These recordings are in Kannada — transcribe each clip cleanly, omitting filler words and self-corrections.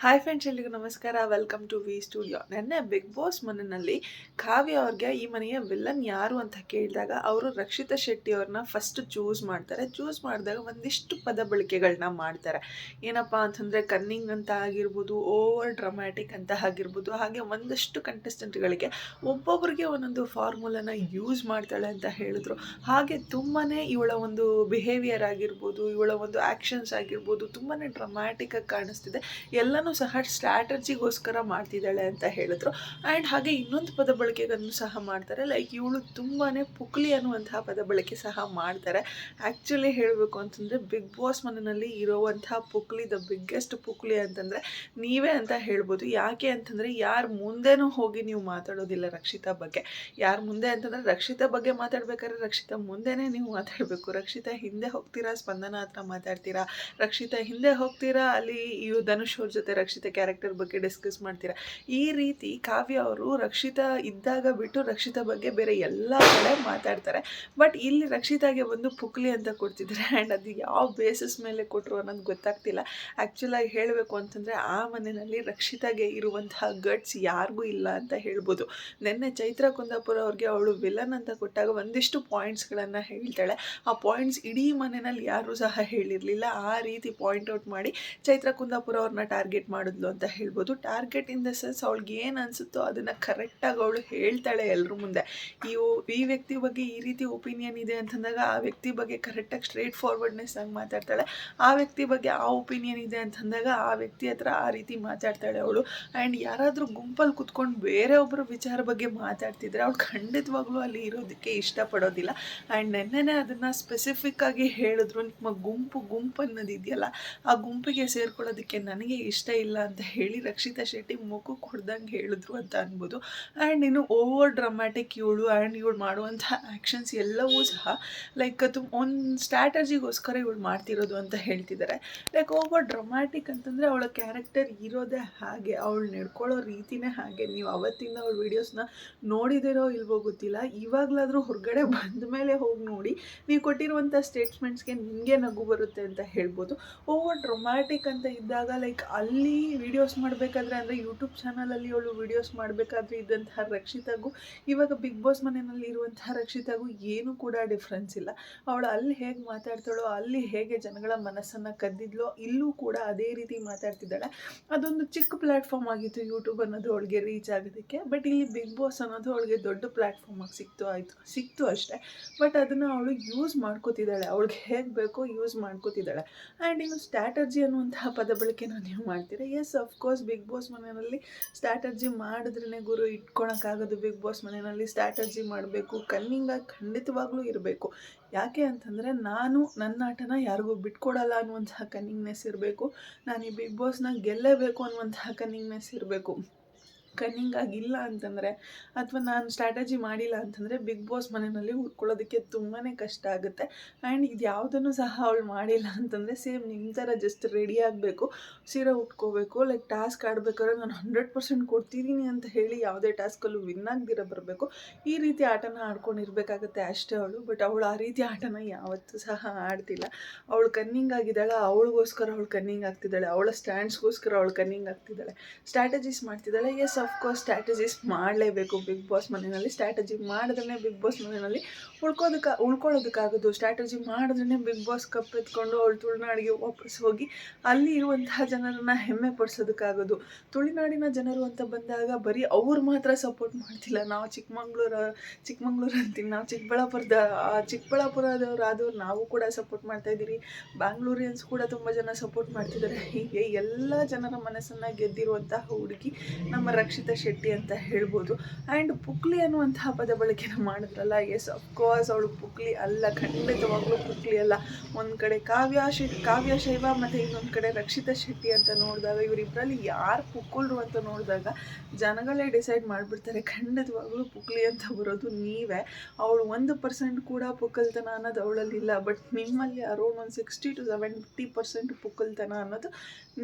ಹಾಯ್ ಫ್ರೆಂಡ್ಸ್, ಎಲ್ಲಿಗೂ ನಮಸ್ಕಾರ. Welcome to V studio. ನೆನ್ನೆ ಬಿಗ್ ಬಾಸ್ ಮನೆಯಲ್ಲಿ ಕಾವ್ಯ ಅವ್ರಿಗೆ ಈ ಮನೆಯ ವಿಲ್ಲನ್ ಯಾರು ಅಂತ ಕೇಳಿದಾಗ ಅವರು ರಕ್ಷಿತಾ ಶೆಟ್ಟಿ ಅವ್ರನ್ನ ಫಸ್ಟ್ ಚೂಸ್ ಮಾಡ್ತಾರೆ. ಚೂಸ್ ಮಾಡಿದಾಗ ಒಂದಿಷ್ಟು ಪದ ಬಳಕೆಗಳನ್ನ ಮಾಡ್ತಾರೆ. ಏನಪ್ಪ ಅಂತಂದರೆ ಕನ್ನಿಂಗ್ ಅಂತ ಆಗಿರ್ಬೋದು, ಓವರ್ ಡ್ರಾಮ್ಯಾಟಿಕ್ ಅಂತ ಆಗಿರ್ಬೋದು, ಹಾಗೆ ಒಂದಷ್ಟು ಕಂಟೆಸ್ಟೆಂಟ್ಗಳಿಗೆ ಒಬ್ಬೊಬ್ಬರಿಗೆ ಒಂದೊಂದು ಫಾರ್ಮುಲಾನ ಯೂಸ್ ಮಾಡ್ತಾಳೆ ಅಂತ ಹೇಳಿದ್ರು. ಹಾಗೆ ತುಂಬಾ ಇವಳ ಒಂದು ಬಿಹೇವಿಯರ್ ಆಗಿರ್ಬೋದು, ಇವಳ ಒಂದು ಆ್ಯಕ್ಷನ್ಸ್ ಆಗಿರ್ಬೋದು ತುಂಬಾ ಡ್ರಾಮ್ಯಾಟಿಕ್ಕಾಗಿ ಕಾಣಿಸ್ತಿದೆ. ಎಲ್ಲನೂ ಸಹ ಸ್ಟ್ರಾಟಜಿಗೋಸ್ಕರ ಮಾಡ್ತಿದ್ದಾಳೆ ಅಂತ ಹೇಳಿದ್ರು. ಆ್ಯಂಡ್ ಹಾಗೆ ಇನ್ನೊಂದು ಪದ ಬಳಕೆಗಳನ್ನು ಸಹ ಮಾಡ್ತಾರೆ. ಲೈಕ್ ಇವಳು ತುಂಬಾ ಪುಕ್ಲಿ ಅನ್ನುವಂತಹ ಪದ ಬಳಕೆ ಸಹ ಮಾಡ್ತಾರೆ. ಆ್ಯಕ್ಚುಲಿ ಹೇಳಬೇಕು ಅಂತಂದರೆ ಬಿಗ್ ಬಾಸ್ ಮನೆಯಲ್ಲಿ ಇರೋವಂತಹ ಪುಕ್ಲಿ, ದ ಬಿಗ್ಗೆಸ್ಟ್ ಪುಕ್ಲಿ ಅಂತಂದರೆ ನೀವೇ ಅಂತ ಹೇಳ್ಬೋದು. ಯಾಕೆ ಅಂತಂದರೆ ಯಾರು ಮುಂದೆನೂ ಹೋಗಿ ನೀವು ಮಾತಾಡೋದಿಲ್ಲ ರಕ್ಷಿತಾ ಬಗ್ಗೆ. ಯಾರು ಮುಂದೆ ಅಂತಂದರೆ ರಕ್ಷಿತಾ ಬಗ್ಗೆ ಮಾತಾಡ್ಬೇಕಾದ್ರೆ ರಕ್ಷಿತಾ ಮುಂದೆನೇ ನೀವು ಮಾತಾಡಬೇಕು. ರಕ್ಷಿತಾ ಹಿಂದೆ ಹೋಗ್ತೀರಾ, ಸ್ಪಂದನ ಹತ್ರ ಮಾತಾಡ್ತೀರಾ. ರಕ್ಷಿತಾ ಹಿಂದೆ ಹೋಗ್ತೀರಾ, ಅಲ್ಲಿ ಇವು ಧನುಷ್ ಅವ್ರ ಜೊತೆ ರಕ್ಷಿತಾ ಕ್ಯಾರೆಕ್ಟರ್ ಬಗ್ಗೆ ಡಿಸ್ಕಸ್ ಮಾಡ್ತೀರಾ. ಈ ರೀತಿ ಕಾವ್ಯ ಅವರು ರಕ್ಷಿತಾ ಇದ್ದಾಗ ಬಿಟ್ಟು ರಕ್ಷಿತಾ ಬಗ್ಗೆ ಬೇರೆ ಎಲ್ಲ ಕಡೆ ಮಾತಾಡ್ತಾರೆ. ಬಟ್ ಇಲ್ಲಿ ರಕ್ಷಿತಾಗೆ ಒಂದು ಪುಕ್ಲಿ ಅಂತ ಕೊಡ್ತಿದ್ದಾರೆ. ಆ್ಯಂಡ್ ಅದು ಯಾವ ಬೇಸಿಸ್ ಮೇಲೆ ಕೊಟ್ಟರು ಅನ್ನೋದು ಗೊತ್ತಾಗ್ತಿಲ್ಲ. ಆ್ಯಕ್ಚುಲಾಗಿ ಹೇಳಬೇಕು ಅಂತಂದರೆ ಆ ಮನೆಯಲ್ಲಿ ರಕ್ಷಿತಾಗೆ ಇರುವಂತಹ ಗಟ್ಸ್ ಯಾರಿಗೂ ಇಲ್ಲ ಅಂತ ಹೇಳ್ಬೋದು. ನಿನ್ನೆ ಚೈತ್ರ ಕುಂದಾಪುರ ಅವ್ರಿಗೆ ಅವಳು ವಿಲನ್ ಅಂತ ಕೊಟ್ಟಾಗ ಒಂದಿಷ್ಟು ಪಾಯಿಂಟ್ಸ್ಗಳನ್ನು ಹೇಳ್ತಾಳೆ. ಆ ಪಾಯಿಂಟ್ಸ್ ಇಡೀ ಮನೆಯಲ್ಲಿ ಯಾರೂ ಸಹ ಹೇಳಿರಲಿಲ್ಲ. ಆ ರೀತಿ ಪಾಯಿಂಟ್ ಔಟ್ ಮಾಡಿ ಚೈತ್ರ ಕುಂದಾಪುರ ಅವ್ರನ್ನ ಟಾರ್ಗೆಟ್ ಮಾಡಿದ್ಲು ಅಂತ ಹೇಳ್ಬೋದು. ಟಾರ್ಗೆಟ್ ಇನ್ ದ ಸೆನ್ಸ್ ಅವಳಿಗೆ ಏನು ಅನಿಸುತ್ತೋ ಅದನ್ನು ಕರೆಕ್ಟಾಗಿ ಅವಳು ಹೇಳ್ತಾಳೆ ಎಲ್ಲರ ಮುಂದೆ. ಈ ವ್ಯಕ್ತಿ ಬಗ್ಗೆ ಈ ರೀತಿ ಒಪಿನಿಯನ್ ಇದೆ ಅಂತಂದಾಗ ಆ ವ್ಯಕ್ತಿ ಬಗ್ಗೆ ಕರೆಕ್ಟಾಗಿ ಸ್ಟ್ರೇಟ್ ಫಾರ್ವರ್ಡ್ನೆಸ್ ಆಗಿ ಮಾತಾಡ್ತಾಳೆ. ಆ ವ್ಯಕ್ತಿ ಬಗ್ಗೆ ಆ ಒಪಿನಿಯನ್ ಇದೆ ಅಂತಂದಾಗ ಆ ವ್ಯಕ್ತಿ ಹತ್ರ ಆ ರೀತಿ ಮಾತಾಡ್ತಾಳೆ ಅವಳು. ಆ್ಯಂಡ್ ಯಾರಾದರೂ ಗುಂಪಲ್ಲಿ ಕುತ್ಕೊಂಡು ಬೇರೆ ಒಬ್ಬರ ವಿಚಾರ ಬಗ್ಗೆ ಮಾತಾಡ್ತಿದ್ರೆ ಅವಳು ಖಂಡಿತವಾಗ್ಲೂ ಅಲ್ಲಿ ಇರೋದಕ್ಕೆ ಇಷ್ಟಪಡೋದಿಲ್ಲ. ಆ್ಯಂಡ್ ನೆನ್ನೆನೇ ಅದನ್ನು ಸ್ಪೆಸಿಫಿಕ್ಕಾಗಿ ಹೇಳಿದ್ರು, ನಿಮ್ಮ ಗುಂಪು ಅನ್ನೋದಿದೆಯಲ್ಲ, ಆ ಗುಂಪಿಗೆ ಸೇರ್ಕೊಳ್ಳೋದಕ್ಕೆ ನನಗೆ ಇಷ್ಟ ಇಲ್ಲ ಅಂತ ಹೇಳಿ ರಕ್ಷಿತಾ ಶೆಟ್ಟಿ ಮುಖಕ್ಕೆ ಹೊಡೆದಂಗೆ ಹೇಳಿದ್ರು ಅಂತ ಅನ್ಬೋದು. ಆ್ಯಂಡ್ ಇನ್ನು ಓವರ್ ಡ್ರಾಮ್ಯಾಟಿಕ್ ಇವಳು. ಆ್ಯಂಡ್ ಇವಳು ಮಾಡುವಂಥ ಆ್ಯಕ್ಷನ್ಸ್ ಎಲ್ಲವೂ ಸಹ ಲೈಕ್ ಒಂದು ಸ್ಟ್ರಾಟಜಿಗೋಸ್ಕರ ಇವಳು ಮಾಡ್ತಿರೋದು ಅಂತ ಹೇಳ್ತಿದ್ದಾರೆ. ಲೈಕ್ ಓವರ್ ಡ್ರಾಮ್ಯಾಟಿಕ್ ಅಂತಂದರೆ ಅವಳ ಕ್ಯಾರೆಕ್ಟರ್ ಇರೋದೇ ಹಾಗೆ, ಅವಳು ನಡ್ಕೊಳ್ಳೋ ರೀತಿನೇ ಹಾಗೆ. ನೀವು ಅವತ್ತಿಂದ ಅವಳ ವೀಡಿಯೋಸ್ನ ನೋಡಿದಿರೋ ಇಲ್ವೋ ಗೊತ್ತಿಲ್ಲ, ಇವಾಗಲಾದರೂ ಹೊರಗಡೆ ಬಂದ ಮೇಲೆ ಹೋಗಿ ನೋಡಿ, ನೀವು ಕೊಟ್ಟಿರುವಂಥ ಸ್ಟೇಟ್ಮೆಂಟ್ಸ್ಗೆ ನಿಮಗೆ ನಗು ಬರುತ್ತೆ ಅಂತ ಹೇಳ್ಬೋದು. ಓವರ್ ಡ್ರೊಮ್ಯಾಟಿಕ್ ಅಂತ ಇದ್ದಾಗ ಲೈಕ್ ಅಲ್ಲಿ ವೀಡಿಯೋಸ್ ಮಾಡಬೇಕಾದ್ರೆ ಅಂದರೆ ಯೂಟ್ಯೂಬ್ ಚಾನಲಲ್ಲಿ ಅವಳು ವೀಡಿಯೋಸ್ ಮಾಡಬೇಕಾದ್ರೆ ಇದ್ದಂತಹ ರಕ್ಷಿತಾಗೂ ಇವಾಗ ಬಿಗ್ ಬಾಸ್ ಮನೆಯಲ್ಲಿ ಇರುವಂತಹ ರಕ್ಷಿತಾಗೂ ಏನೂ ಕೂಡ ಡಿಫ್ರೆನ್ಸ್ ಇಲ್ಲ. ಅವಳು ಅಲ್ಲಿ ಹೇಗೆ ಮಾತಾಡ್ತಾಳೋ, ಅಲ್ಲಿ ಹೇಗೆ ಜನಗಳ ಮನಸ್ಸನ್ನು ಕದ್ದಿದ್ಲೋ, ಇಲ್ಲೂ ಕೂಡ ಅದೇ ರೀತಿ ಮಾತಾಡ್ತಿದ್ದಾಳೆ. ಅದೊಂದು ಚಿಕ್ಕ ಪ್ಲ್ಯಾಟ್ಫಾರ್ಮ್ ಆಗಿತ್ತು ಯೂಟ್ಯೂಬ್ ಅನ್ನೋದು ಅವಳಿಗೆ ರೀಚ್ ಆಗೋದಕ್ಕೆ. ಬಟ್ ಇಲ್ಲಿ ಬಿಗ್ ಬಾಸ್ ಅನ್ನೋದು ಅವಳಿಗೆ ದೊಡ್ಡ ಪ್ಲ್ಯಾಟ್ಫಾರ್ಮಾಗಿ ಸಿಕ್ತು ಅಷ್ಟೇ. ಬಟ್ ಅದನ್ನು ಅವಳು ಯೂಸ್ ಮಾಡ್ಕೋತಿದ್ದಾಳೆ, ಅವಳಿಗೆ ಹೇಗೆ ಬೇಕೋ ಯೂಸ್ ಮಾಡ್ಕೋತಿದ್ದಾಳೆ. ಆ್ಯಂಡ್ ಇನ್ನು ಸ್ಟ್ರಾಟರ್ಜಿ ಅನ್ನುವಂತಹ ಪದ ಬಳಕೆನ ನೀವು ಮಾಡ್ತೀರಾ. ಎಸ್, ಅಫ್ಕೋರ್ಸ್ ಬಿಗ್ ಬಾಸ್ ಮನೆಯಲ್ಲಿ ಸ್ಟ್ರಾಟರ್ಜಿ ಮಾಡಿದ್ರೇ ಗುರು ಇಟ್ಕೊಳಕ್ಕಾಗೋದು. ಬಿಗ್ ಬಾಸ್ ಮನೆಯಲ್ಲಿ ಸ್ಟ್ರಾಟರ್ಜಿ ಮಾಡಬೇಕು, ಕನ್ನಿಂಗಾಗಿ ಖಂಡಿತವಾಗ್ಲೂ ಇರಬೇಕು. ಯಾಕೆ ಅಂತಂದರೆ ನಾನು ನನ್ನ ಆಟನ ಯಾರಿಗೂ ಬಿಟ್ಕೊಡಲ್ಲ ಅನ್ನುವಂತಹ ಕನ್ನಿಂಗ್ನೆಸ್ ಇರಬೇಕು. ನಾನು ಈ ಬಿಗ್ ಬಾಸ್ನ ಗೆಲ್ಲೇಬೇಕು ಅನ್ನುವಂತಹ ಕನ್ನಿಂಗ್ನೆಸ್ ಇರಬೇಕು. ಕನ್ನಿಂಗ್ ಆಗಿಲ್ಲ ಅಂತಂದರೆ ಅಥವಾ ನಾನು ಸ್ಟ್ರಾಟಜಿ ಮಾಡಿಲ್ಲ ಅಂತಂದರೆ ಬಿಗ್ ಬಾಸ್ ಮನೆಯಲ್ಲಿ ಉಳ್ಕೊಳ್ಳೋದಕ್ಕೆ ತುಂಬಾ ಕಷ್ಟ ಆಗುತ್ತೆ. ಆ್ಯಂಡ್ ಇದು ಯಾವುದನ್ನು ಸಹ ಅವಳು ಮಾಡಿಲ್ಲ ಅಂತಂದರೆ ಸೇಮ್ ನಿಮ್ಮ ಥರ ಜಸ್ಟ್ ರೆಡಿ ಆಗಬೇಕು, ಸೀರೆ ಉಟ್ಕೋಬೇಕು, ಲೈಕ್ ಟಾಸ್ಕ್ ಆಡಬೇಕಾದ್ರೆ ನಾನು 100% ಕೊಡ್ತಿದ್ದೀನಿ ಅಂತ ಹೇಳಿ ಯಾವುದೇ ಟಾಸ್ಕಲ್ಲೂ ವಿನ್ ಆಗದಿರ ಬರಬೇಕು. ಈ ರೀತಿ ಆಟನ ಆಡ್ಕೊಂಡಿರ್ಬೇಕಾಗತ್ತೆ ಅಷ್ಟೇ ಅವಳು. ಬಟ್ ಅವಳು ಆ ರೀತಿ ಆಟನ ಯಾವತ್ತೂ ಸಹ ಆಡ್ತಿಲ್ಲ. ಅವಳು ಕನ್ನಿಂಗ್ ಆಗಿದ್ದಾಳೆ, ಅವಳಿಗೋಸ್ಕರ ಅವಳು ಕನ್ನಿಂಗ್ ಆಗ್ತಿದ್ದಾಳೆ, ಅವಳ ಸ್ಟ್ಯಾಂಡ್ಸ್ಗೋಸ್ಕರ ಅವಳು ಕನ್ನಿಂಗ್ ಆಗ್ತಿದ್ದಾಳೆ, ಸ್ಟ್ರಾಟಜೀಸ್ ಮಾಡ್ತಿದ್ದಾಳೆ. ಎಸ್, ಅಫ್ಕೋರ್ಸ್ ಸ್ಟ್ರಾಟಜೀಸ್ ಮಾಡಲೇಬೇಕು ಬಿಗ್ ಬಾಸ್ ಮನೆಯಲ್ಲಿ. ಸ್ಟ್ರಾಟಜಿ ಮಾಡಿದ್ರೆ ಬಿಗ್ ಬಾಸ್ ಮನೆಯಲ್ಲಿ ಉಳ್ಕೊಳ್ಳೋದಕ್ಕಾಗೋದು. ಸ್ಟ್ರಾಟಜಿ ಮಾಡಿದ್ರೇ ಬಿಗ್ ಬಾಸ್ ಕಪ್ ಎತ್ಕೊಂಡು ಅವಳು ತುಳುನಾಡಿಗೆ ವಾಪಸ್ ಹೋಗಿ ಅಲ್ಲಿ ಇರುವಂತಹ ಜನರನ್ನು ಹೆಮ್ಮೆ ಪಡಿಸೋದಕ್ಕಾಗೋದು. ತುಳುನಾಡಿನ ಜನರು ಅಂತ ಬಂದಾಗ ಬರೀ ಅವ್ರು ಮಾತ್ರ ಸಪೋರ್ಟ್ ಮಾಡ್ತಿಲ್ಲ. ನಾವು ಚಿಕ್ಕಮಂಗ್ಳೂರು ಅಂತೀನಿ, ನಾವು ಚಿಕ್ಕಬಳ್ಳಾಪುರದವ್ರು ನಾವು ಕೂಡ ಸಪೋರ್ಟ್ ಮಾಡ್ತಾಯಿದ್ದೀರಿ. ಬ್ಯಾಂಗ್ಳೂರಿಯನ್ಸ್ ಕೂಡ ತುಂಬ ಜನ ಸಪೋರ್ಟ್ ಮಾಡ್ತಿದ್ದಾರೆ. ಹೀಗೆ ಎಲ್ಲ ಜನರ ಮನಸ್ಸನ್ನು ಗೆದ್ದಿರುವಂತಹ ಹುಡುಗಿ ನಮ್ಮ ರಕ್ಷಿತಾ ಶೆಟ್ಟಿ ಅಂತ ಹೇಳ್ಬೋದು. ಆ್ಯಂಡ್ ಪುಕ್ಲಿ ಅನ್ನುವಂತಹ ಪದ ಬಳಕೆನ ಮಾಡಿದ್ರಲ್ಲ, ಎಸ್, ಅಫ್ಕೋರ್ಸ್ ಅವಳು ಪುಕ್ಲಿ ಅಲ್ಲ, ಖಂಡಿತವಾಗ್ಲೂ ಪುಕ್ಲಿ ಅಲ್ಲ. ಒಂದು ಕಡೆ ಕಾವ್ಯ ಶೈವ ಮತ್ತು ಇನ್ನೊಂದು ಕಡೆ ರಕ್ಷಿತಾ ಶೆಟ್ಟಿ ಅಂತ ನೋಡಿದಾಗ ಇವರಿಬ್ಬರಲ್ಲಿ ಯಾರು ಪುಕ್ಕಲ್ರು ಅಂತ ನೋಡಿದಾಗ ಜನಗಳೇ ಡಿಸೈಡ್ ಮಾಡಿಬಿಡ್ತಾರೆ. ಖಂಡಿತವಾಗ್ಲೂ ಪುಕ್ಲಿ ಅಂತ ಬರೋದು ನೀವೇ. ಅವಳು 1% ಕೂಡ ಪುಕ್ಕಲ್ತನ ಅನ್ನೋದು ಅವಳಲ್ಲಿಲ್ಲ. ಬಟ್ ನಿಮ್ಮಲ್ಲಿ ಅರೌಂಡ್ ಒಂದು 60 to 70% ಪುಕ್ಕಲ್ತನ ಅನ್ನೋದು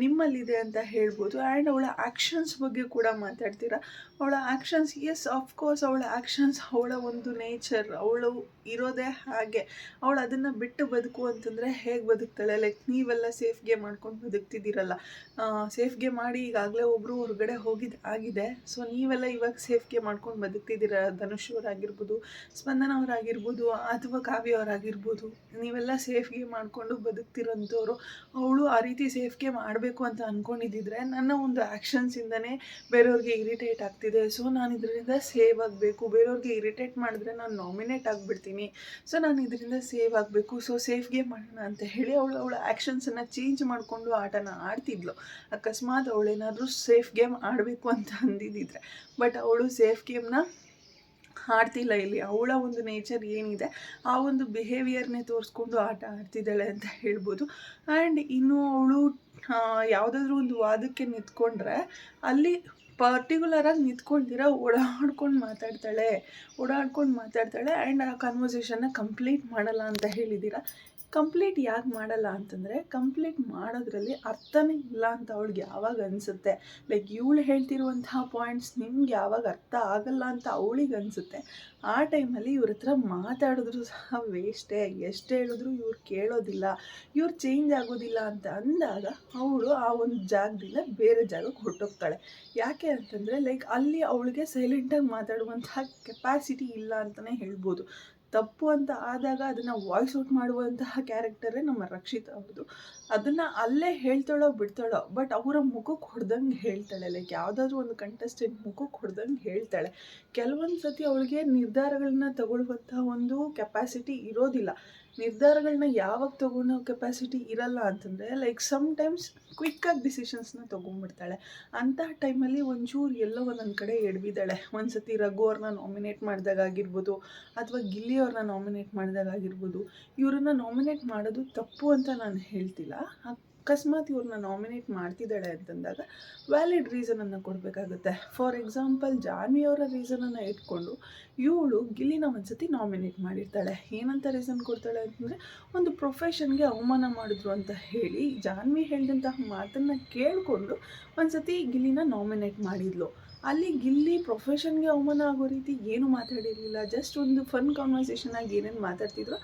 ನಿಮ್ಮಲ್ಲಿದೆ ಅಂತ ಹೇಳ್ಬೋದು. ಆ್ಯಂಡ್ ಅವಳ ಆ್ಯಕ್ಷನ್ಸ್ ಬಗ್ಗೆ ಕೂಡ ಮಾತಾಡ್ತೀರಾ. ಅವಳ ಆ್ಯಕ್ಷನ್ಸ್, ಎಸ್, ಅಫ್ಕೋರ್ಸ್ ಅವಳ ಆ್ಯಕ್ಷನ್ಸ್, ಅವಳ ಒಂದು ನೇಚರ್, ಅವಳು ಇರೋದೇ ಹಾಗೆ. ಅವಳು ಅದನ್ನು ಬಿಟ್ಟು ಬದುಕು ಅಂತಂದರೆ ಹೇಗೆ ಬದುಕ್ತಾಳೆ? ಲೈಕ್ ನೀವೆಲ್ಲ ಸೇಫ್ಗೆ ಮಾಡ್ಕೊಂಡು ಬದುಕ್ತಿದ್ದೀರಲ್ಲ, ಸೇಫ್ಗೆ ಮಾಡಿ ಈಗಾಗಲೇ ಒಬ್ಬರು ಹೊರಗಡೆ ಹೋಗಿದ್ದು ಆಗಿದೆ. ಸೊ ನೀವೆಲ್ಲ ಇವಾಗ ಸೇಫ್ಗೆ ಮಾಡ್ಕೊಂಡು ಬದುಕ್ತಿದ್ದೀರ. ಧನುಷ್ ಅವರಾಗಿರ್ಬೋದು, ಸ್ಪಂದನ ಅವರಾಗಿರ್ಬೋದು, ಅಥವಾ ಕಾವ್ಯ ಅವರಾಗಿರ್ಬೋದು, ನೀವೆಲ್ಲ ಸೇಫ್ಗೆ ಮಾಡಿಕೊಂಡು ಬದುಕ್ತಿರೋಂಥವ್ರು. ಅವಳು ಆ ರೀತಿ ಸೇಫ್ಗೆ ಮಾಡಬೇಕು ಅಂತ ಅಂದ್ಕೊಂಡಿದ್ದಿದ್ರೆ ನನ್ನ ಒಂದು ಆ್ಯಕ್ಷನ್ಸಿಂದನೇ ಬೇರೆಯವ್ರಿಗೆ ಇರಿಟೇಟ್ ಆಗ್ತಿದೆ. ಸೊ ನಾನು ಇದರಿಂದ ಸೇವ್ ಆಗಬೇಕು. ಬೇರೆಯವ್ರಿಗೆ ಇರಿಟೇಟ್ ಮಾಡಿದ್ರೆ ನಾನು ನಾಮಿನೇಟ್ ಆಗಿಬಿಡ್ತೀನಿ. ಸೊ ನಾನು ಇದರಿಂದ ಸೇವ್ ಆಗಬೇಕು. ಸೊ ಸೇಫ್ ಗೇಮ್ ಮಾಡೋಣ ಅಂತ ಹೇಳಿ ಅವಳ ಆ್ಯಕ್ಷನ್ಸನ್ನು ಚೇಂಜ್ ಮಾಡಿಕೊಂಡು ಆಟನ ಆಡ್ತಿದ್ಲು. ಅಕಸ್ಮಾತ್ ಅವಳೇನಾದರೂ ಸೇಫ್ ಗೇಮ್ ಆಡಬೇಕು ಅಂತ ಅಂದಿದ್ದಿದ್ರೆ. ಬಟ್ ಅವಳು ಸೇಫ್ ಗೇಮ್ನ ಆಡ್ತಿಲ್ಲ. ಇಲ್ಲಿ ಅವಳ ಒಂದು ನೇಚರ್ ಏನಿದೆ ಆ ಒಂದು ಬಿಹೇವಿಯರ್ನೇ ತೋರಿಸ್ಕೊಂಡು ಆಟ ಆಡ್ತಿದ್ದಾಳೆ ಅಂತ ಹೇಳ್ಬೋದು. ಆ್ಯಂಡ್ ಇನ್ನು ಅವಳು ಯಾವುದಾದ್ರೂ ಒಂದು ವಾದಕ್ಕೆ ನಿಂತ್ಕೊಂಡ್ರೆ ಅಲ್ಲಿ ಪರ್ಟಿಕ್ಯುಲರಾಗಿ ನಿಂತ್ಕೊಳ್ದಿರ ಓಡಾಡ್ಕೊಂಡು ಮಾತಾಡ್ತಾಳೆ ಆ್ಯಂಡ್ ಆ ಕನ್ವರ್ಸೇಷನ್ನ ಕಂಪ್ಲೀಟ್ ಮಾಡಲ್ಲ ಅಂತ ಹೇಳಿದ್ದೀರ. ಕಂಪ್ಲೀಟ್ ಯಾಕೆ ಮಾಡಲ್ಲ ಅಂತಂದರೆ, ಕಂಪ್ಲೀಟ್ ಮಾಡೋದ್ರಲ್ಲಿ ಅರ್ಥನೇ ಇಲ್ಲ ಅಂತ ಅವಳಿಗೆ ಯಾವಾಗ ಅನಿಸುತ್ತೆ, ಲೈಕ್ ಇವಳು ಹೇಳ್ತಿರುವಂತಹ ಪಾಯಿಂಟ್ಸ್ ನಿಮ್ಗೆ ಯಾವಾಗ ಅರ್ಥ ಆಗಲ್ಲ ಅಂತ ಅವಳಿಗೆ ಅನಿಸುತ್ತೆ, ಆ ಟೈಮಲ್ಲಿ ಇವ್ರ ಹತ್ರ ಮಾತಾಡಿದ್ರು ಸಹ ವೇಸ್ಟೇ. ಎಷ್ಟು ಹೇಳಿದ್ರು ಇವ್ರು ಕೇಳೋದಿಲ್ಲ, ಇವ್ರು ಚೇಂಜ್ ಆಗೋದಿಲ್ಲ ಅಂತ ಅಂದಾಗ ಅವಳು ಆ ಒಂದು ಜಾಗದಿಂದ ಬೇರೆ ಜಾಗಕ್ಕೆ ಹೊರಟೋಗ್ತಾಳೆ. ಯಾಕೆ ಅಂತಂದರೆ ಲೈಕ್ ಅಲ್ಲಿ ಅವಳಿಗೆ ಸೈಲೆಂಟಾಗಿ ಮಾತಾಡುವಂತಹ ಕೆಪಾಸಿಟಿ ಇಲ್ಲ ಅಂತಲೇ ಹೇಳ್ಬೋದು. ತಪ್ಪು ಅಂತ ಆದಾಗ ಅದನ್ನು ವಾಯ್ಸ್ ಔಟ್ ಮಾಡುವಂತಹ ಕ್ಯಾರೆಕ್ಟರೇ ನಮ್ಮ ರಕ್ಷಿತಾ ಅವ್ರದ್ದು. ಅದನ್ನು ಅಲ್ಲೇ ಹೇಳ್ತಾಳೋ ಬಿಡ್ತಾಳೋ, ಬಟ್ ಅವರ ಮುಖಕ್ಕೆ ಹೊಡೆದಂಗೆ ಹೇಳ್ತಾಳೆ. ಲೈಕ್ ಯಾವುದಾದ್ರೂ ಒಂದು ಕಂಟೆಸ್ಟೆಂಟ್ ಮುಖಕ್ಕೆ ಹೊಡೆದಂಗೆ ಹೇಳ್ತಾಳೆ. ಕೆಲವೊಂದು ಸತಿ ಅವಳಿಗೆ ನಿರ್ಧಾರಗಳನ್ನ ತಗೊಳ್ಳುವಂತಹ ಒಂದು ಕೆಪಾಸಿಟಿ ಇರೋದಿಲ್ಲ. ನಿರ್ಧಾರಗಳನ್ನ ಯಾವಾಗ ತೊಗೊಳೋ ಕೆಪಾಸಿಟಿ ಇರಲ್ಲ ಅಂತಂದರೆ ಲೈಕ್ ಸಮ್ಟೈಮ್ಸ್ ಕ್ವಿಕ್ಕಾಗಿ ಡಿಸಿಷನ್ಸ್ನ ತೊಗೊಂಡ್ಬಿಡ್ತಾಳೆ. ಅಂತಹ ಟೈಮಲ್ಲಿ ಒಂಚೂರು ಎಲ್ಲೋ ಒಂದೊಂದು ಕಡೆ ಎಡವಿದ್ದಾಳೆ. ಒಂದು ಸತಿ ರಘು ಅವ್ರನ್ನ ನಾಮಿನೇಟ್ ಮಾಡಿದಾಗಿರ್ಬೋದು, ಅಥವಾ ಗಿಲ್ಲಿ ಅವ್ರನ್ನ ನಾಮಿನೇಟ್ ಮಾಡಿದಾಗಿರ್ಬೋದು. ಇವ್ರನ್ನ ನಾಮಿನೇಟ್ ಮಾಡೋದು ತಪ್ಪು ಅಂತ ನಾನು ಹೇಳ್ತಿಲ್ಲ. ಅಕಸ್ಮಾತ್ ಇವ್ರನ್ನ ನಾಮಿನೇಟ್ ಮಾಡ್ತಿದ್ದಾಳೆ ಅಂತಂದಾಗ ವ್ಯಾಲಿಡ್ ರೀಸನನ್ನು ಕೊಡಬೇಕಾಗುತ್ತೆ. ಫಾರ್ ಎಕ್ಸಾಂಪಲ್ ಜಾನ್ವಿ ಅವರ ರೀಸನನ್ನು ಇಟ್ಕೊಂಡು ಇವಳು ಗಿಲ್ಲಿನ ಒಂದ್ಸತಿ ನಾಮಿನೇಟ್ ಮಾಡಿರ್ತಾಳೆ. ಏನಂತ ರೀಸನ್ ಕೊಡ್ತಾಳೆ ಅಂತಂದರೆ, ಒಂದು ಪ್ರೊಫೆಷನ್ಗೆ ಅವಮಾನ ಮಾಡಿದ್ರು ಅಂತ ಹೇಳಿ ಜಾನ್ವಿ ಹೇಳಿದಂತಹ ಮಾತನ್ನು ಕೇಳಿಕೊಂಡು ಒಂದ್ಸತಿ ಗಿಲ್ಲಿನ ನಾಮಿನೇಟ್ ಮಾಡಿದ್ಲು. ಅಲ್ಲಿ ಗಿಲ್ಲಿ ಪ್ರೊಫೆಷನ್ಗೆ ಅವಮಾನ ಆಗೋ ರೀತಿ ಏನು ಮಾತಾಡಿರಲಿಲ್ಲ. ಜಸ್ಟ್ ಒಂದು ಫನ್ ಕಾನ್ವರ್ಸೇಷನ್ ಆಗಿ ಏನೇನು ಮಾತಾಡ್ತಿದ್ರು,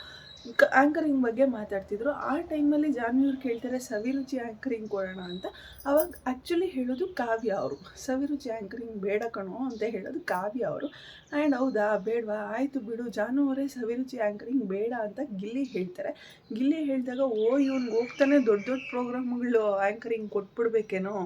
ಆ್ಯಂಕರಿಂಗ್ ಬಗ್ಗೆ ಮಾತಾಡ್ತಿದ್ರು. ಆ ಟೈಮಲ್ಲಿ ಜಾನ್ವಿಯವ್ರು ಕೇಳ್ತಾರೆ ಸವಿರುಚಿ ಆ್ಯಂಕರಿಂಗ್ ಕೊಡೋಣ ಅಂತ. ಅವಾಗ ಆ್ಯಕ್ಚುಲಿ ಹೇಳೋದು ಕಾವ್ಯ ಅವರು, ಸವಿರುಚಿ ಆ್ಯಂಕರಿಂಗ್ ಬೇಡ ಕಣೋ ಅಂತ ಹೇಳೋದು ಕಾವ್ಯ ಅವರು. ಆ್ಯಂಡ್ ಹೌದಾ ಬೇಡವಾ, ಆಯಿತು ಬಿಡು ಜಾನು ಅವರೇ ಸವಿರುಚಿ ಆ್ಯಂಕರಿಂಗ್ ಬೇಡ ಅಂತ ಗಿಲ್ಲಿ ಹೇಳ್ತಾರೆ. ಗಿಲ್ಲಿ ಹೇಳಿದಾಗ ಇವ್ನಿಗೆ ಹೋಗ್ತಾನೆ ದೊಡ್ಡ ದೊಡ್ಡ ಪ್ರೋಗ್ರಾಮ್ಗಳು ಆ್ಯಂಕರಿಂಗ್ ಕೊಟ್ಬಿಡ್ಬೇಕೇನೋ,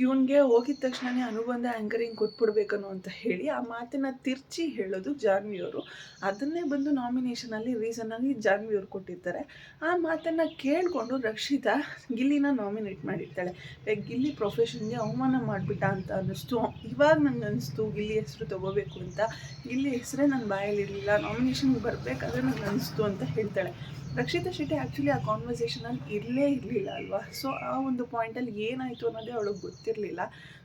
ಇವನಿಗೆ ಹೋಗಿದ ತಕ್ಷಣವೇ ಅನುಬಂಧ ಆ್ಯಂಕರಿಂಗ್ ಕೊಟ್ಬಿಡ್ಬೇಕನ್ನೋ ಅಂತ ಹೇಳಿ ಆ ಮಾತನ್ನು ತಿರ್ಚಿ ಹೇಳೋದು ಜಾನ್ವಿಯವರು. ಅದನ್ನೇ ಬಂದು ನಾಮಿನೇಷನಲ್ಲಿ ರೀಸನ್ನಾಗಿ ಜಾನ್ವಿಯವ್ರು ಕೊಟ್ಟಿರ್ತಾರೆ. ಆ ಮಾತನ್ನು ಕೇಳಿಕೊಂಡು ರಕ್ಷಿತಾ ಗಿಲ್ಲಿನ ನಾಮಿನೇಟ್ ಮಾಡಿರ್ತಾಳೆ. ಲೈಕ್ ಗಿಲ್ಲಿ ಪ್ರೊಫೆಷನ್ಗೆ ಅವಮಾನ ಮಾಡಿಬಿಟ್ಟ ಅಂತ ಅನ್ನಿಸ್ತು. ಇವಾಗ ನಂಗೆ ಅನಿಸ್ತು ಗಿಲ್ಲಿ ಹೆಸರು ತೊಗೋಬೇಕು ಅಂತ. ಗಿಲ್ಲಿ ಹೆಸರೇ ನನ್ನ ಬಾಯಲ್ಲಿರಲಿಲ್ಲ, ನಾಮಿನೇಷನ್ಗೆ ಬರಬೇಕಾದ್ರೆ ನಂಗೆ ಅನಿಸ್ತು ಅಂತ ಹೇಳ್ತಾಳೆ. ರಕ್ಷಿತಾ ಶೆಟ್ಟಿ ಆ್ಯಕ್ಚುಲಿ ಆ ಕಾನ್ವರ್ಸೇಷನಲ್ಲಿ ಇರಲಿಲ್ಲ ಅಲ್ವಾ. ಸೊ ಆ ಒಂದು ಪಾಯಿಂಟಲ್ಲಿ ಏನಾಯಿತು ಅನ್ನೋದೇ ಅವಳಿಗೆ ಗೊತ್ತಿರಲಿಲ್ಲ.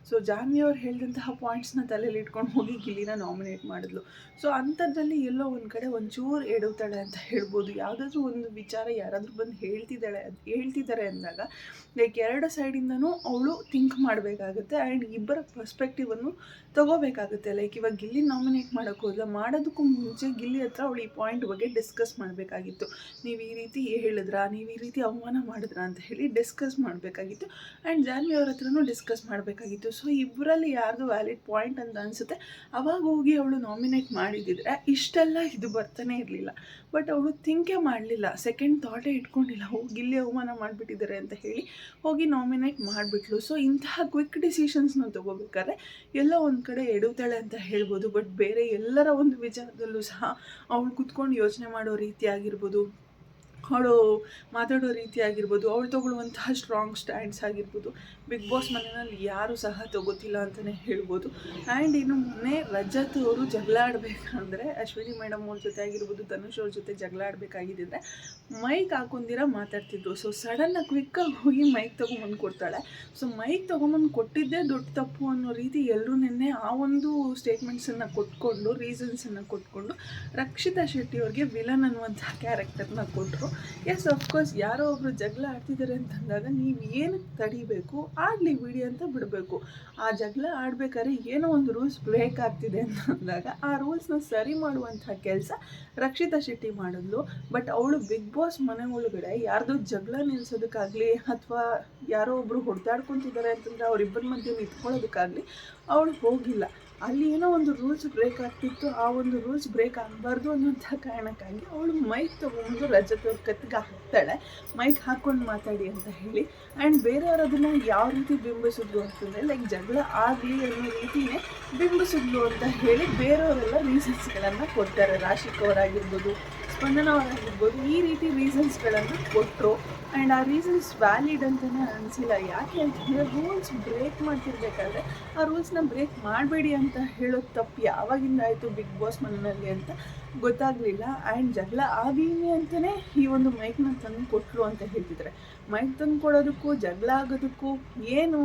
ಸೊ ಜಾನ್ವಿ ಅವ್ರು ಹೇಳಿದಂತಹ ಪಾಯಿಂಟ್ಸ್ನ ತಲೆಯಲ್ಲಿ ಇಟ್ಕೊಂಡು ಹೋಗಿ ಗಿಲ್ಲಿನ ನಾಮಿನೇಟ್ ಮಾಡಿದ್ಲು. ಸೊ ಅಂಥದ್ರಲ್ಲಿ ಎಲ್ಲೋ ಒಂದು ಕಡೆ ಒಂಚೂರು ಎಡುತ್ತಾಳೆ ಅಂತ ಹೇಳ್ಬೋದು. ಯಾವುದಾದ್ರೂ ಒಂದು ವಿಚಾರ ಯಾರಾದರೂ ಬಂದು ಹೇಳ್ತಿದ್ದಾರೆ ಅಂದಾಗ ಲೈಕ್ ಎರಡು ಸೈಡಿಂದನೂ ಅವಳು ಥಿಂಕ್ ಮಾಡಬೇಕಾಗುತ್ತೆ ಆ್ಯಂಡ್ ಇಬ್ಬರ ಪರ್ಸ್ಪೆಕ್ಟಿವನ್ನು ತೊಗೋಬೇಕಾಗುತ್ತೆ. ಲೈಕ್ ಇವಾಗ ಗಿಲ್ಲಿ ನಾಮಿನೇಟ್ ಮಾಡೋದಕ್ಕೂ ಮುಂಚೆ ಗಿಲ್ಲಿ ಹತ್ರ ಅವಳು ಈ ಪಾಯಿಂಟ್ ಬಗ್ಗೆ ಡಿಸ್ಕಸ್ ಮಾಡಬೇಕಾಗಿತ್ತು. ನೀವು ಈ ರೀತಿ ಹೇಳಿದ್ರಾ, ನೀವು ಈ ರೀತಿ ಅವಮಾನ ಮಾಡಿದ್ರಾ ಅಂತ ಹೇಳಿ ಡಿಸ್ಕಸ್ ಮಾಡಬೇಕಾಗಿತ್ತು. ಆ್ಯಂಡ್ ಜಾನ್ವಿ ಅವ್ರ ಹತ್ರನೂ ಡಿಸ್ಕಸ್ ಮಾಡಬೇಕಾಗಿತ್ತು. ಸೊ ಇಬ್ಬರಲ್ಲಿ ಯಾರ್ದು ವ್ಯಾಲಿಡ್ ಪಾಯಿಂಟ್ ಅಂತ ಅನಿಸುತ್ತೆ ಅವಾಗ ಹೋಗಿ ಅವಳು ನಾಮಿನೇಟ್ ಮಾಡಿದ್ದಿದ್ರೆ ಇಷ್ಟೆಲ್ಲ ಇದು ಬರ್ತಾನೆ ಇರಲಿಲ್ಲ. ಬಟ್ ಅವಳು ಥಿಂಕೇ ಮಾಡಲಿಲ್ಲ, ಸೆಕೆಂಡ್ ಥಾಟೇ ಇಟ್ಕೊಂಡಿಲ್ಲ. ಗಿಲ್ಲಿ ಅವಮಾನ ಮಾಡಿಬಿಟ್ಟಿದ್ದಾರೆ ಅಂತ ಹೇಳಿ ಹೋಗಿ ನಾಮಿನೇಟ್ ಮಾಡಿಬಿಟ್ಲು. ಸೊ ಇಂತಹ ಕ್ವಿಕ್ ಡಿಸಿಷನ್ಸ್ನ ತೊಗೋಬೇಕಾದ್ರೆ ಎಲ್ಲ ಒಂದು ಕಡೆ ಎಡುತ್ತಾಳೆ ಅಂತ ಹೇಳ್ಬೋದು. ಬಟ್ ಬೇರೆ ಎಲ್ಲರ ಒಂದು ವಿಚಾರದಲ್ಲೂ ಸಹ ಅವಳು ಕುತ್ಕೊಂಡು ಯೋಚನೆ ಮಾಡೋ ರೀತಿ ಆಗಿರ್ಬೋದು, ಅವಳು ಮಾತಾಡೋ ರೀತಿ ಆಗಿರ್ಬೋದು, ಅವಳು ತೊಗೊಳ್ಳುವಂತಹ ಸ್ಟ್ರಾಂಗ್ ಸ್ಟ್ಯಾಂಡ್ಸ್ ಆಗಿರ್ಬೋದು ಬಿಗ್ ಬಾಸ್ ಮನೆಯಲ್ಲಿ ಯಾರೂ ಸಹ ತೊಗೋತಿಲ್ಲ ಅಂತಲೇ ಹೇಳ್ಬೋದು. ಆ್ಯಂಡ್ ಇನ್ನು ಮೊನ್ನೆ ರಜತ್ ಅವರು ಜಗಳ ಆಡಬೇಕಂದ್ರೆ ಅಶ್ವಿನಿ ಮೇಡಮ್ ಅವ್ರ ಜೊತೆ ಆಗಿರ್ಬೋದು, ಧನುಷ್ ಅವ್ರ ಜೊತೆ ಜಗಳ ಆಡಬೇಕಾಗಿದ್ದರೆ ಮೈಕ್ ಹಾಕೊಂಡಿರ ಮಾತಾಡ್ತಿದ್ರು. ಸೊ ಸಡನ್ನಾಗಿ ಕ್ವಿಕ್ಕಾಗಿ ಹೋಗಿ ಮೈಕ್ ತೊಗೊಂಬಂದು ಕೊಡ್ತಾಳೆ. ಸೊ ಮೈಕ್ ತೊಗೊಂಬಂದು ಕೊಟ್ಟಿದ್ದೇ ದೊಡ್ಡ ತಪ್ಪು ಅನ್ನೋ ರೀತಿ ಎಲ್ಲರೂ ನಿನ್ನೆ ಆ ಒಂದು ಸ್ಟೇಟ್ಮೆಂಟ್ಸನ್ನು ಕೊಟ್ಕೊಂಡು, ರೀಸನ್ಸನ್ನು ಕೊಟ್ಕೊಂಡು ರಕ್ಷಿತಾ ಶೆಟ್ಟಿ ಅವ್ರಿಗೆ ವಿಲನ್ ಅನ್ನುವಂಥ ಕ್ಯಾರೆಕ್ಟರ್ನ ಕೊಟ್ಟರು. ಎಸ್ ಅಫ್ಕೋರ್ಸ್ ಯಾರೋ ಒಬ್ಬರು ಜಗಳ ಆಡ್ತಿದ್ದಾರೆ ಅಂತಂದಾಗ ನೀವು ಏನಕ್ಕೆ ತಡಿಬೇಕು, ಆಡಲಿ ಬಿಡಿ ಅಂತ ಬಿಡಬೇಕು. ಆ ಜಗಳ ಆಡ್ಬೇಕಾದ್ರೆ ಏನೋ ಒಂದು ರೂಲ್ಸ್ ಬ್ರೇಕ್ ಆಗ್ತಿದೆ ಅಂತಂದಾಗ ಆ ರೂಲ್ಸ್ನ ಸರಿ ಮಾಡುವಂಥ ಕೆಲಸ ರಕ್ಷಿತಾ ಶೆಟ್ಟಿ ಮಾಡಿದ್ಲು. ಬಟ್ ಅವಳು ಬಿಗ್ ಬಾಸ್ ಮನೆ ಒಳಗಡೆ ಯಾರ್ದೋ ಜಗಳ ನಿಲ್ಲಿಸೋದಕ್ಕಾಗಲಿ ಅಥವಾ ಯಾರೋ ಒಬ್ಬರು ಹೊಡೆದಾಡ್ಕೊತಿದ್ದಾರೆ ಅಂತಂದರೆ ಅವರಿಬ್ಬರ ಮಧ್ಯೆ ನಿಂತ್ಕೊಳ್ಳೋದಕ್ಕಾಗಲಿ ಅವಳು ಹೋಗಿಲ್ಲ. ಅಲ್ಲಿ ಏನೋ ಒಂದು ರೂಲ್ಸ್ ಬ್ರೇಕ್ ಆಗ್ತಿತ್ತು, ಆ ಒಂದು ರೂಲ್ಸ್ ಬ್ರೇಕ್ ಆಗಬಾರ್ದು ಅನ್ನೋಂಥ ಕಾರಣಕ್ಕಾಗಿ ಅವಳು ಮೈಕ್ ತೊಗೊಂಡು ರಜತ್ ಅವ್ರ ಕತ್ತಿಗೆ ಹಾಕ್ತಾಳೆ, ಮೈಕ್ ಹಾಕ್ಕೊಂಡು ಮಾತಾಡಿ ಅಂತ ಹೇಳಿ. ಆ್ಯಂಡ್ ಬೇರೆಯವರು ಅದನ್ನು ಯಾವ ರೀತಿ ಬಿಂಬಿಸಿದ್ರು ಅಂತಂದರೆ ಲೈಕ್ ಜಗಳ ಆಗಲಿ ಅನ್ನೋ ರೀತಿಯೇ ಬಿಂಬಿಸಿದ್ಲು ಅಂತ ಹೇಳಿ ಬೇರೆಯವರೆಲ್ಲ ರೀಸನ್ಸ್ಗಳನ್ನು ಕೊಡ್ತಾರೆ. ರಾಶಿಕ್ ಅವರಾಗಿರ್ಬೋದು, ಸ್ಪಂದನ ಅವರಾಗಿರ್ಬೋದು, ಈ ರೀತಿ ರೀಸನ್ಸ್ಗಳನ್ನು ಕೊಟ್ಟರು. ಆ್ಯಂಡ್ ಆ ರೀಸನ್ಸ್ ವ್ಯಾಲಿಡ್ ಅಂತಲೇ ಅನಿಸಿಲ್ಲ. ಯಾಕೆ ಅಂತಂದರೆ ರೂಲ್ಸ್ ಬ್ರೇಕ್ ಮಾಡ್ತಿರ್ಬೇಕಾದ್ರೆ ಆ ರೂಲ್ಸ್ನ ಬ್ರೇಕ್ ಮಾಡಬೇಡಿ ಅಂತ ಹೇಳೋದು ತಪ್ಪು ಯಾವಾಗಿಂದ ಆಯಿತು ಬಿಗ್ ಬಾಸ್ ಮನೆಯಲ್ಲಿ ಅಂತ ಗೊತ್ತಾಗಲಿಲ್ಲ. ಆ್ಯಂಡ್ ಜಗಳ ಆಗಲಿ ಅಂತಲೇ ಈ ಒಂದು ಮೈಕ್ನ ತಂದು ಕೊಟ್ಟರು ಅಂತ ಹೇಳ್ತಿದ್ದಾರೆ. ಮೈಕ್ ತಂದು ಕೊಡೋದಕ್ಕೂ ಜಗಳ ಆಗೋದಕ್ಕೂ ಏನು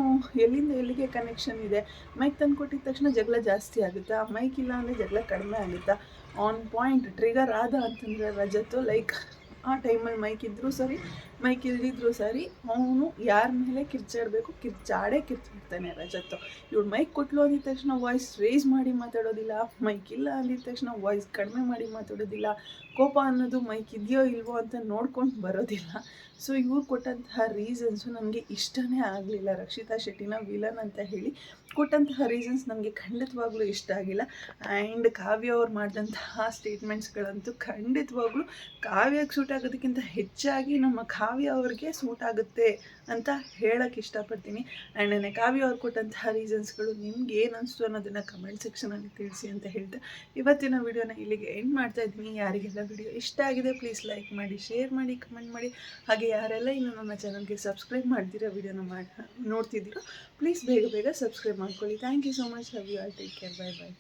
ಎಲ್ಲಿಂದ ಎಲ್ಲಿಗೆ ಕನೆಕ್ಷನ್ ಇದೆ? ಮೈಕ್ ತಂದು ಕೊಟ್ಟಿದ ತಕ್ಷಣ ಜಗಳ ಜಾಸ್ತಿ ಆಗುತ್ತಾ? ಮೈಕ್ ಇಲ್ಲ ಅಂದರೆ ಜಗಳ ಕಡಿಮೆ ಆಗುತ್ತಾ? ಆನ್ ಪಾಯಿಂಟ್ ಟ್ರಿಗರ್ ಆದ ಅಂತಂದರೆ ರಜತ್ತು ಲೈಕ್ ಆ ಟೈಮಲ್ಲಿ ಮೈಕ್ ಇದ್ದರೂ ಸರಿ, ಮೈಕ್ ಇಲ್ದಿದ್ರೂ ಸರಿ, ಅವನು ಯಾರ ಮೇಲೆ ಕಿರ್ಚಾಡಬೇಕು ಕಿರ್ಚಾಡ್ತಾನೆ ರಜತ್ತು. ಇವಳು ಮೈಕ್ ಕೊಟ್ಲು ಅಂದಿದ ತಕ್ಷಣ ವಾಯ್ಸ್ ರೇಸ್ ಮಾಡಿ ಮಾತಾಡೋದಿಲ್ಲ, ಮೈಕ್ ಇಲ್ಲ ಅಂದಿದ ತಕ್ಷಣ ವಾಯ್ಸ್ ಕಡಿಮೆ ಮಾಡಿ ಮಾತಾಡೋದಿಲ್ಲ, ಕೋಪ ಅನ್ನೋದು ಮೈಕ್ ಇದೆಯೋ ಇಲ್ವೋ ಅಂತ ನೋಡ್ಕೊಂಡು ಬರೋದಿಲ್ಲ. ಸೊ ಇವ್ರು ಕೊಟ್ಟಂತಹ ರೀಸನ್ಸು ನನಗೆ ಇಷ್ಟನೇ ಆಗಲಿಲ್ಲ. ರಕ್ಷಿತಾ ಶೆಟ್ಟಿನ ವಿಲನ್ ಅಂತ ಹೇಳಿ ಕೊಟ್ಟಂತಹ ರೀಸನ್ಸ್ ನನಗೆ ಖಂಡಿತವಾಗ್ಲೂ ಇಷ್ಟ ಆಗಿಲ್ಲ. ಆ್ಯಂಡ್ ಕಾವ್ಯ ಅವ್ರು ಮಾಡಿದಂತಹ ಸ್ಟೇಟ್ಮೆಂಟ್ಸ್ಗಳಂತೂ ಖಂಡಿತವಾಗ್ಲೂ ಕಾವ್ಯಕ್ಕೆ ಸೂಟ್ ಆಗೋದಕ್ಕಿಂತ ಹೆಚ್ಚಾಗಿ ನಮ್ಮ ಕಾವ್ಯ ಅವ್ರಿಗೆ ಸೂಟ್ ಆಗುತ್ತೆ ಅಂತ ಹೇಳೋಕ್ಕೆ ಇಷ್ಟಪಡ್ತೀನಿ. ಆ್ಯಂಡ್ ನನಗೆ ಕಾವ್ಯ ಅವ್ರು ಕೊಟ್ಟಂತಹ ರೀಸನ್ಸ್ಗಳು ನಿಮ್ಗೆ ಏನು ಅನಿಸ್ತು ಅನ್ನೋದನ್ನು ಕಮೆಂಟ್ ಸೆಕ್ಷನಲ್ಲಿ ತಿಳಿಸಿ ಅಂತ ಹೇಳ್ತಾ ಇವತ್ತಿನ ವಿಡಿಯೋನ ಇಲ್ಲಿಗೆ ಎಂಡ್ ಮಾಡ್ತಾ ಇದ್ದೀನಿ. ಯಾರಿಗೆಲ್ಲ ವಿಡಿಯೋ ಇಷ್ಟ ಆಗಿದೆ ಪ್ಲೀಸ್ ಲೈಕ್ ಮಾಡಿ, ಶೇರ್ ಮಾಡಿ, ಕಮೆಂಟ್ ಮಾಡಿ. ಹಾಗೆ ಯಾರೆಲ್ಲ ಇನ್ನು ನನ್ನ ಚಾನಲ್ಗೆ ಸಬ್ಸ್ಕ್ರೈಬ್ ಮಾಡ್ತೀರಾ, ವಿಡಿಯೋನ ನೋಡ್ತಿದ್ದೀರೋ ಪ್ಲೀಸ್ ಬೇಗ ಬೇಗ ಸಬ್ಸ್ಕ್ರೈಬ್ ಮಾಡ್ಕೊಳ್ಳಿ. Thank you so much. Love you all. Take care. Bye by.